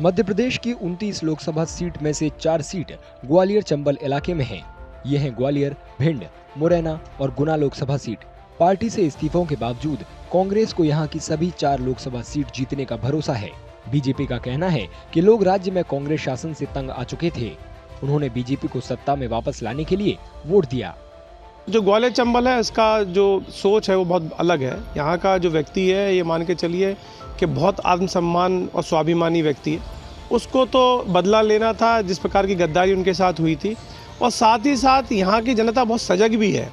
मध्य प्रदेश की 29 लोकसभा सीट में से 4 सीट ग्वालियर चंबल इलाके में हैं। ये हैं ग्वालियर, भिंड, मुरैना और गुना लोकसभा सीट। पार्टी से इस्तीफों के बावजूद कांग्रेस को यहाँ की सभी 4 लोकसभा सीट जीतने का भरोसा है। बीजेपी का कहना है कि लोग राज्य में कांग्रेस शासन से तंग आ चुके थे। उन्होंने बीजेपी को सत्ता में वापस लाने के लिए वोट दिया। जो ग्वालियर चंबल है, इसका जो सोच है वो बहुत अलग है। यहाँ का जो व्यक्ति है, ये मान के चलिए कि बहुत आत्मसम्मान और स्वाभिमानी व्यक्ति है। उसको तो बदला लेना था जिस प्रकार की गद्दारी उनके साथ हुई थी, और साथ ही साथ यहाँ की जनता बहुत सजग भी है।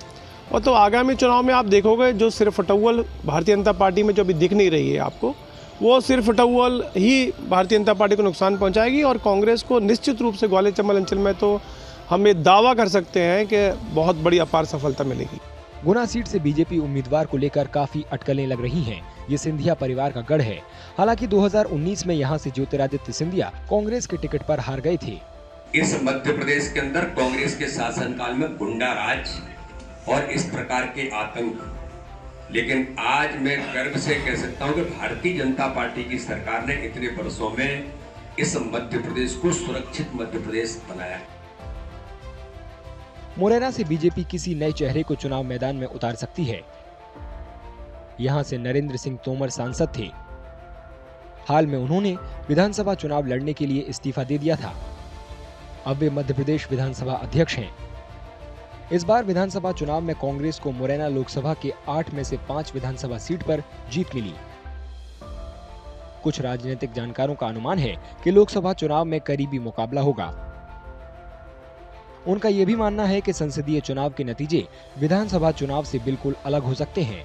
और तो आगामी चुनाव में आप देखोगे जो सिर्फ फटौवल भारतीय जनता पार्टी में जो अभी दिख नहीं रही है आपको, वो सिर्फ फटौवल ही भारतीय जनता पार्टी को नुकसान पहुँचाएगी। और कांग्रेस को निश्चित रूप से ग्वालियर चंबल अंचल में तो हम ये दावा कर सकते हैं कि बहुत बड़ी अपार सफलता मिलेगी। गुना सीट से बीजेपी उम्मीदवार को लेकर काफी अटकलें लग रही हैं। ये सिंधिया परिवार का गढ़ है। हालांकि 2019 में यहां से ज्योतिरादित्य सिंधिया कांग्रेस के टिकट पर हार गए थे। इस मध्य प्रदेश के अंदर कांग्रेस के शासनकाल में गुंडा राज और इस प्रकार के आतंक, लेकिन आज मैं गर्व से कह सकता हूं कि भारतीय जनता पार्टी की सरकार ने इतने वर्षों में इस मध्य प्रदेश को सुरक्षित मध्य प्रदेश बनाया। मुरैना से बीजेपी किसी नए चेहरे को चुनाव मैदान में उतार सकती है। यहां से नरेंद्र सिंह तोमर सांसद थे। हाल में उन्होंने विधानसभा चुनाव लड़ने के लिए इस्तीफा दे दिया था। अब वे मध्य प्रदेश विधानसभा अध्यक्ष हैं। इस बार विधानसभा चुनाव में कांग्रेस को मुरैना लोकसभा के 8 में से 5 विधानसभा सीट पर जीत मिली। कुछ राजनीतिक जानकारों का अनुमान है कि लोकसभा चुनाव में करीबी मुकाबला होगा। उनका यह भी मानना है कि संसदीय चुनाव के नतीजे विधानसभा चुनाव से बिल्कुल अलग हो सकते हैं।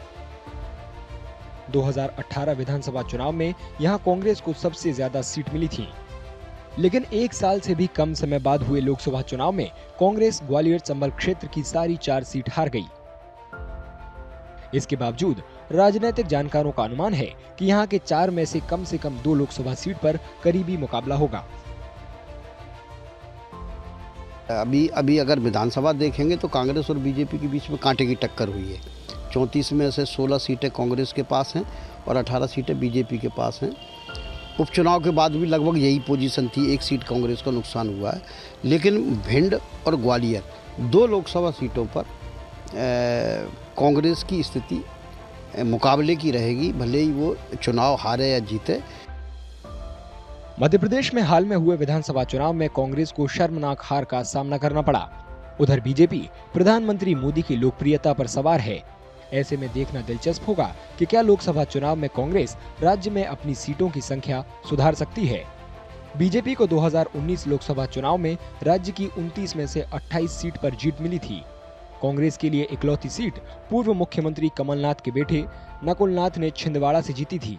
2018 विधानसभा चुनाव में यहां कांग्रेस को सबसे ज्यादा सीट मिली थी, लेकिन 1 साल से भी कम समय बाद हुए लोकसभा चुनाव में कांग्रेस ग्वालियर चंबल क्षेत्र की सारी 4 सीट हार गई। इसके बावजूद राजनीतिक जानकारों का अनुमान है कि यहां के 4 में से कम 2 लोकसभा सीट पर करीबी मुकाबला होगा। अभी अगर विधानसभा देखेंगे तो कांग्रेस और बीजेपी के बीच में कांटे की टक्कर हुई है। 34 में से 16 सीटें कांग्रेस के पास हैं और 18 सीटें बीजेपी के पास हैं। उपचुनाव के बाद भी लगभग यही पोजीशन थी, 1 सीट कांग्रेस का नुकसान हुआ है। लेकिन भिंड और ग्वालियर 2 लोकसभा सीटों पर कांग्रेस की स्थिति मुकाबले की रहेगी, भले ही वो चुनाव हारे या जीते। मध्य प्रदेश में हाल में हुए विधानसभा चुनाव में कांग्रेस को शर्मनाक हार का सामना करना पड़ा। उधर बीजेपी प्रधानमंत्री मोदी की लोकप्रियता पर सवार है। ऐसे में देखना दिलचस्प होगा कि क्या लोकसभा चुनाव में कांग्रेस राज्य में अपनी सीटों की संख्या सुधार सकती है। बीजेपी को 2019 लोकसभा चुनाव में राज्य की 29 में से 28 सीट पर जीत मिली थी। कांग्रेस के लिए इकलौती सीट पूर्व मुख्यमंत्री कमलनाथ के बेटे नकुल नाथ ने छिंदवाड़ा से जीती थी।